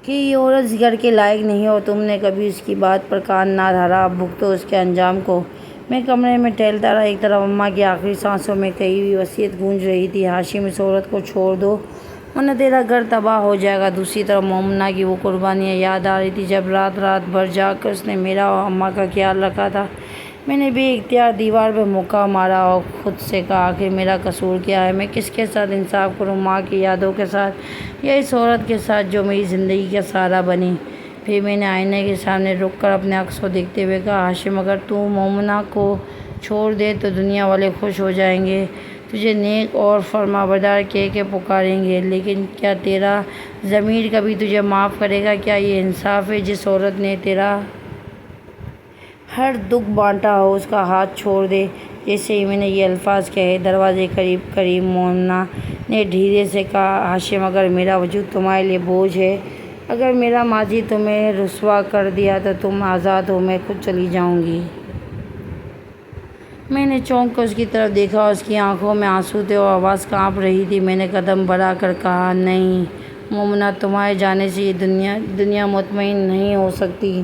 کہ یہ عورت اس گھر کے لائق نہیں ہے اور تم نے کبھی اس کی بات پر کان نہ دھرا، اب بھگتو اس کے انجام کو۔ میں کمرے میں ٹہلتا رہا، ایک طرف اماں کی آخری سانسوں میں کہی ہوئی وصیت گونج رہی تھی، ہاشم اس عورت کو چھوڑ دو ورنہ تیرا گھر تباہ ہو جائے گا۔ دوسری طرف مومنہ کی وہ قربانیاں یاد آ رہی تھی جب رات رات بھر جاگ کر اس نے میرا اور اماں کا خیال رکھا تھا۔ میں نے بے اختیار دیوار پہ مکہ مارا اور خود سے کہا، آخر میرا قصور کیا ہے؟ میں کس کے ساتھ انصاف کروں، ماں کی یادوں کے ساتھ یا اس عورت کے ساتھ جو میری زندگی کا سہارا بنی؟ پھر میں نے آئینے کے سامنے رک کر اپنے عکس کو دیکھتے ہوئے کہا، ہاشم اگر تو مومنہ کو چھوڑ دے تو دنیا والے خوش ہو جائیں گے، تجھے نیک اور فرمانبردار کہہ کے پکاریں گے، لیکن کیا تیرا ضمیر کبھی تجھے معاف کرے گا؟ کیا یہ انصاف ہے جس عورت نے تیرا ہر دکھ بانٹا ہو اس کا ہاتھ چھوڑ دے؟ جیسے ہی میں نے یہ الفاظ کہے، دروازے قریب مومنہ نے دھیرے سے کہا، ہاشم اگر میرا وجود تمہارے لیے بوجھ ہے، اگر میرا ماضی تمہیں رسوا کر دیا تو تم آزاد ہو، میں خود چلی جاؤں گی۔ میں نے چونک کر اس کی طرف دیکھا، اس کی آنکھوں میں آنسو تھے اور آواز کانپ رہی تھی۔ میں نے قدم بڑھا کر کہا، نہیں مومنہ، تمہارے جانے سے یہ دنیا مطمئن نہیں ہو سکتی،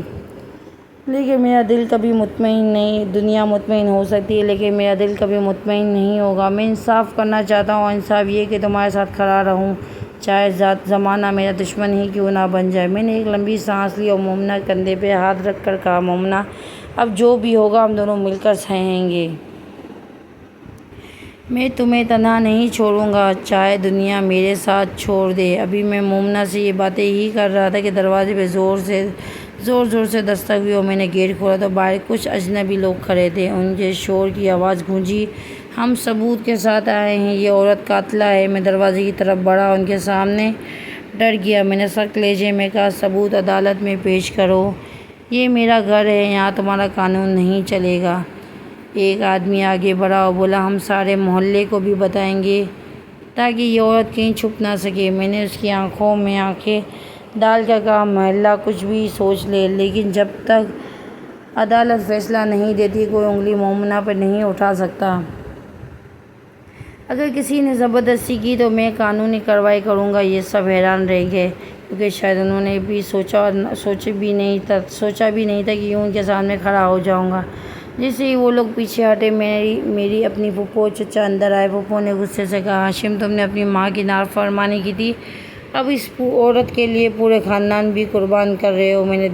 لیکن میرا دل کبھی مطمئن نہیں دنیا مطمئن ہو سکتی ہے لیکن میرا دل کبھی مطمئن نہیں ہوگا۔ میں انصاف کرنا چاہتا ہوں، انصاف یہ کہ تمہارے ساتھ کھڑا رہوں، چاہے زمانہ میرا دشمن ہی کیوں نہ بن جائے۔ میں نے ایک لمبی سانس لی اور مومنہ کے کندھے پہ ہاتھ رکھ کر کہا، مومنہ، اب جو بھی ہوگا ہم دونوں مل کر سہیں گے۔ میں تمہیں تنہا نہیں چھوڑوں گا، چاہے دنیا میرے ساتھ چھوڑ دے۔ ابھی میں مومنہ سے یہ باتیں ہی کر رہا تھا کہ دروازے پہ زور سے دستک ہوئی اور میں نے گیٹ کھولا تو باہر کچھ اجنبی لوگ کھڑے تھے۔ ان کے شور کی آواز گونجی، ہم ثبوت کے ساتھ آئے ہیں، یہ عورت قاتلہ ہے۔ میں دروازے کی طرف بڑھا، ان کے سامنے ڈٹ گیا۔ میں نے سخت لہجے میں کہا، ثبوت عدالت میں پیش کرو، یہ میرا گھر ہے، یہاں تمہارا قانون نہیں چلے گا۔ ایک آدمی آگے بڑھا اور بولا، ہم سارے محلے کو بھی بتائیں گے تاکہ یہ عورت کہیں چھپ نہ سکے۔ میں نے اس کی آنکھوں میں آنکھیں ڈال کر کہا، محلہ کچھ بھی سوچ لے، لیکن جب تک عدالت فیصلہ نہیں دیتی کوئی انگلی مومنہ پر نہیں اٹھا سکتا۔ اگر کسی نے زبردستی کی تو میں قانونی کارروائی کروں گا۔ یہ سب حیران رہ گئے کیونکہ شاید انہوں نے بھی سوچا بھی نہیں تھا کہ یوں ان کے سامنے کھڑا ہو جاؤں گا۔ جیسے ہی وہ لوگ پیچھے ہٹے، میری اپنی پھپھو اور چچا اندر آئے۔ پھپھو نے غصے سے کہا، ہاشم، تم نے اپنی ماں کی نافرمانی کی تھی، اب اس عورت کے لیے پورے خاندان بھی قربان کر رہے ہو۔ میں نے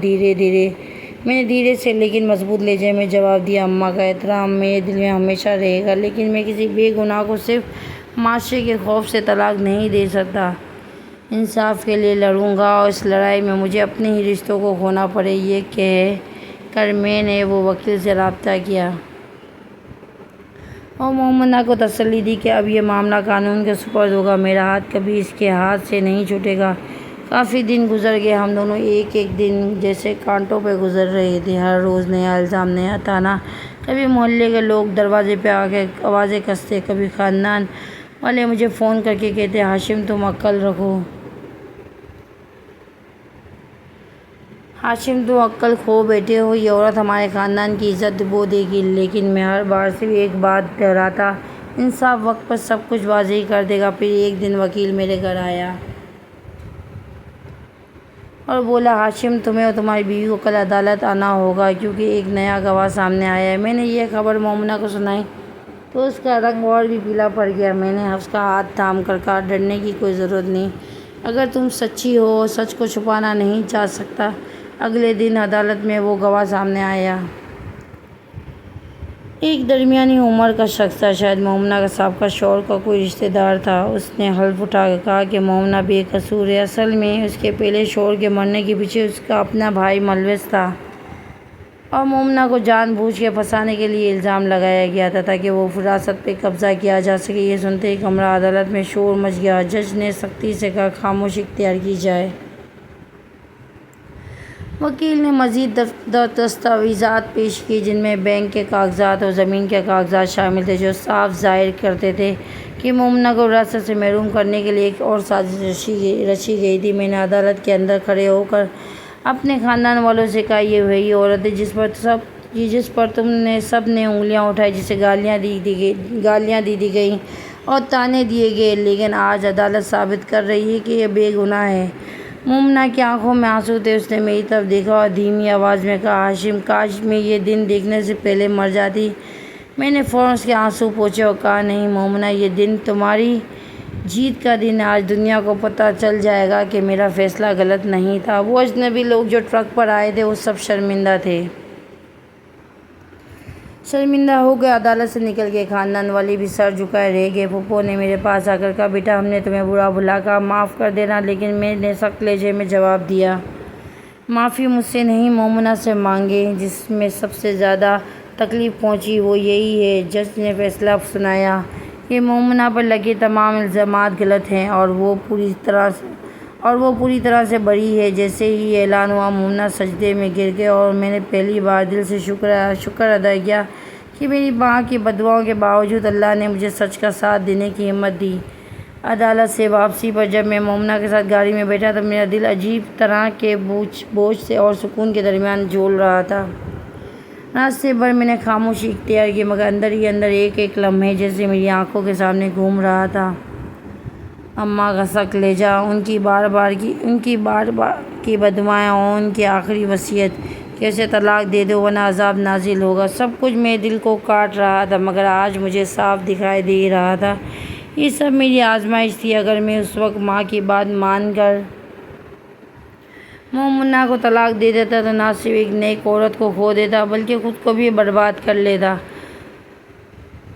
دھیرے سے لیکن مضبوط لہجے میں جواب دیا، اماں کا احترام میرے دل میں ہمیشہ رہے گا، لیکن میں کسی بے گناہ کو صرف معاشرے کے خوف سے طلاق نہیں دے سکتا۔ انصاف کے لیے لڑوں گا اور اس لڑائی میں مجھے اپنے ہی رشتوں کو کھونا پڑے۔ یہ کہہ کر میں نے وہ وکیل سے رابطہ کیا اور مومنہ کو تسلی دی کہ اب یہ معاملہ قانون کے سپرد ہوگا، میرا ہاتھ کبھی اس کے ہاتھ سے نہیں چھوٹے گا۔ کافی دن گزر گئے، ہم دونوں ایک دن جیسے کانٹوں پہ گزر رہے تھے، ہر روز نیا الزام، نیا طعنہ۔ کبھی محلے کے لوگ دروازے پہ آ کے آوازیں کستے، کبھی خاندان والے مجھے فون کر کے کہتے، ہاشم تم عقل کھو بیٹھے ہو، یہ عورت ہمارے خاندان کی عزت ڈبو دے گی۔ لیکن میں ہر بار صرف ایک بات دہراتا، انصاف وقت پر سب کچھ واضح کر دے گا۔ پھر ایک دن وکیل میرے گھر آیا اور بولا، ہاشم، تمہیں اور تمہاری بیوی کو کل عدالت آنا ہوگا کیونکہ ایک نیا گواہ سامنے آیا ہے۔ میں نے یہ خبر مومنہ کو سنائی تو اس کا رنگ اور بھی پیلا پڑ گیا۔ میں نے اس کا ہاتھ تھام کر کہا، ڈرنے کی کوئی ضرورت نہیں، اگر تم سچی ہو اور سچ کو چھپانا نہیں چاہ سکتا، اگلے دن عدالت میں وہ گواہ سامنے آیا۔ ایک درمیانی عمر کا شخص تھا، شاید مومنہ کا سابقہ شوہر کا کوئی رشتہ دار تھا۔ اس نے حلف اٹھا کر کہا کہ مومنہ بے قصور ہے۔ اصل میں اس کے پہلے شوہر کے مرنے کے پیچھے اس کا اپنا بھائی ملوث تھا اور مومنہ کو جان بوجھ کے پھنسانے کے لیے الزام لگایا گیا تھا تاکہ وہ وراثت پہ قبضہ کیا جا سکے۔ یہ سنتے ہی کمرہ عدالت میں شور مچ گیا۔ جج نے سختی سے کہا خاموشی اختیار کی جائے۔ وکیل نے مزید دستاویزات پیش کیے جن میں بینک کے کاغذات اور زمین کے کاغذات شامل تھے جو صاف ظاہر کرتے تھے کہ مومنہ کو وراثت سے محروم کرنے کے لیے ایک اور سازش رچی گئی تھی۔ میں نے عدالت کے اندر کھڑے ہو کر اپنے خاندان والوں سے کہا یہ وہی عورت ہے جس پر تم نے سب نے انگلیاں اٹھائی، جسے گالیاں دی گئیں اور طعنے دیے گئے، لیکن آج عدالت ثابت کر رہی ہے کہ یہ بے گناہ ہے۔ مومنہ کی آنکھوں میں آنسو تھے۔ اس نے میری طرف دیکھا اور دھیمی آواز میں کہا ہاشم کاش میں یہ دن دیکھنے سے پہلے مر جاتی۔ میں نے فوراً اس کے آنسو پوچھے اور کہا نہیں مومنہ، یہ دن تمہاری جیت کا دن ہے۔ آج دنیا کو پتہ چل جائے گا کہ میرا فیصلہ غلط نہیں تھا۔ وہ اجنبی لوگ جو ٹرک پر آئے تھے وہ سب شرمندہ ہو گئے، عدالت سے نکل گئے۔ خاندان والے بھی سر جھکائے رہ گئے۔ پھپھو نے میرے پاس آ کر کہا بیٹا ہم نے تمہیں برا بھلا کہا، معاف کر دینا، لیکن میں نے سخت لہجے میں جواب دیا معافی مجھ سے نہیں مومنہ سے مانگے۔ جس میں سب سے زیادہ تکلیف پہنچی وہ یہی ہے جج نے فیصلہ سنایا کہ مومنہ پر لگے تمام الزامات غلط ہیں اور وہ پوری طرح سے بری ہے۔ جیسے ہی اعلان ہوا مومنہ سجدے میں گر گئے اور میں نے پہلی بار دل سے شکر ادا کیا کہ میری ماں کی بددعاؤں کے باوجود اللہ نے مجھے سچ کا ساتھ دینے کی ہمت دی۔ عدالت سے واپسی پر جب میں مومنہ کے ساتھ گاڑی میں بیٹھا تو میرا دل عجیب طرح کے بوجھ سے اور سکون کے درمیان جھول رہا تھا۔ راستے بھر میں نے خاموشی اختیار کی، مگر اندر ہی اندر ایک لمحے جیسے میری آنکھوں کے سامنے گھوم رہا تھا۔ اماں کا سخت لہجہ، ان کی بار بار کی بددعائیں اور ان کی آخری وصیت کہ اسے طلاق دے دو ورنہ عذاب نازل ہوگا، سب کچھ میرے دل کو کاٹ رہا تھا۔ مگر آج مجھے صاف دکھائی دے رہا تھا یہ سب میری آزمائش تھی۔ اگر میں اس وقت ماں کی بات مان کر مومنہ کو طلاق دے دیتا تو نہ صرف ایک نیک عورت کو کھو دیتا بلکہ خود کو بھی برباد کر لیتا۔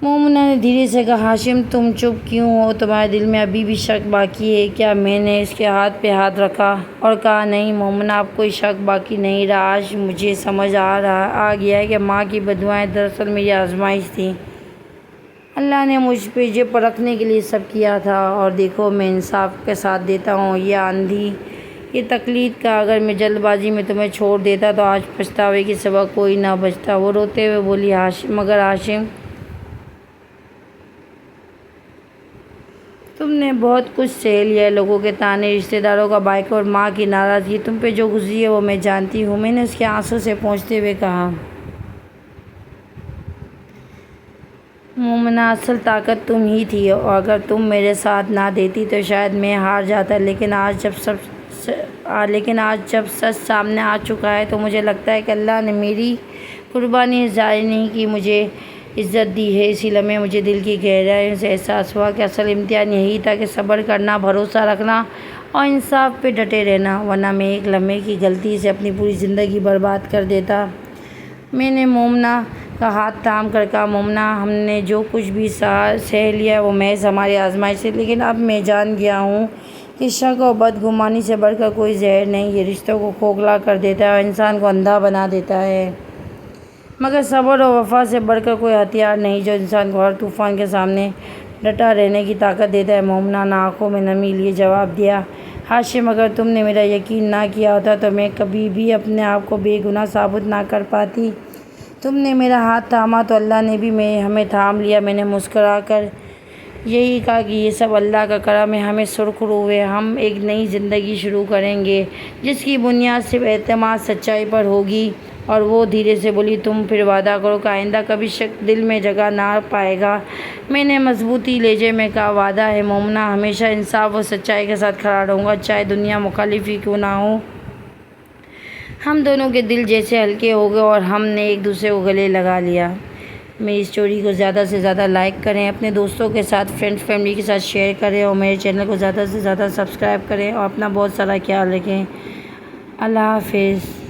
مومنہ نے دھیرے سے کہا ہاشم تم چپ کیوں ہو؟ تمہارے دل میں ابھی بھی شک باقی ہے کیا؟ میں نے اس کے ہاتھ پہ ہاتھ رکھا اور کہا نہیں مومنہ، اب کوئی شک باقی نہیں رہا۔ آج مجھے سمجھ آ گیا ہے کہ ماں کی بددعائیں دراصل میری آزمائش تھیں۔ اللہ نے مجھ پہ یہ پرکھنے کے لیے سب کیا تھا اور دیکھو میں انصاف کے ساتھ دیتا ہوں۔ یہ آندھی، یہ تقلید کا، اگر میں جلد بازی میں تمہیں چھوڑ دیتا تو آج پچھتاوے کے سوا کوئی نہ بچتا۔ وہ روتے ہوئے بولی مگر ہاشم تم نے بہت کچھ سہ لیا ہے، لوگوں کے طعنے، رشتہ داروں کا بائیکاٹ، ماں کی ناراضگی، تم پہ جو گزری ہے وہ میں جانتی ہوں۔ میں نے اس کے آنسوں سے پوچھتے ہوئے کہا مومنہ اصل طاقت تم ہی تھی اور اگر تم میرے ساتھ نہ دیتی تو شاید میں ہار جاتا، لیکن آج جب سچ سامنے آ چکا ہے تو مجھے لگتا ہے کہ اللہ نے میری قربانی ضائع نہیں کی، مجھے عزت دی ہے۔ اسی لمحے مجھے دل کی گہرائیوں سے احساس ہوا کہ اصل امتحان یہی تھا کہ صبر کرنا، بھروسہ رکھنا اور انصاف پہ ڈٹے رہنا، ورنہ میں ایک لمحے کی غلطی سے اپنی پوری زندگی برباد کر دیتا۔ میں نے مومنہ کا ہاتھ تھام کر کہا مومنہ ہم نے جو کچھ بھی سہ لیا وہ محض ہماری آزمائش ہے، لیکن اب میں جان گیا ہوں کہ شک اور بدگمانی سے بڑھ کر کوئی زہر نہیں، یہ رشتوں کو کھوکھلا کر دیتا ہے اور انسان کو اندھا بنا دیتا ہے، مگر صبر اور وفا سے بڑھ کر کوئی ہتھیار نہیں جو انسان کو ہر طوفان کے سامنے ڈٹا رہنے کی طاقت دیتا ہے۔ مومنہ نے آنکھوں میں نمی لیے جواب دیا ہاشم اگر تم نے میرا یقین نہ کیا ہوتا تو میں کبھی بھی اپنے آپ کو بے گناہ ثابت نہ کر پاتی۔ تم نے میرا ہاتھ تھاما تو اللہ نے بھی ہمیں تھام لیا۔ میں نے مسکرا کر یہی کہا کہ یہ سب اللہ کا کرم ہے، ہمیں سرخرو ہوئے، ہم ایک نئی زندگی شروع کریں گے جس کی بنیاد صرف اعتماد، سچائی پر ہوگی۔ اور وہ دھیرے سے بولی تم پھر وعدہ کرو کہ آئندہ کبھی شک دل میں جگہ نہ پائے گا۔ میں نے مضبوطی لہجے میں کہا وعدہ ہے مومنہ، ہمیشہ انصاف اور سچائی کے ساتھ کھڑا رہوں گا، چاہے دنیا مخالف ہی کیوں نہ ہو۔ ہم دونوں کے دل جیسے ہلکے ہو گئے اور ہم نے ایک دوسرے کو گلے لگا لیا۔ میری اسٹوری کو زیادہ سے زیادہ لائک کریں، اپنے دوستوں کے ساتھ، فرینڈ فیملی کے ساتھ شیئر کریں اور میرے چینل کو زیادہ سے زیادہ سبسکرائب کریں اور اپنا بہت سارا خیال رکھیں۔ اللہ حافظ۔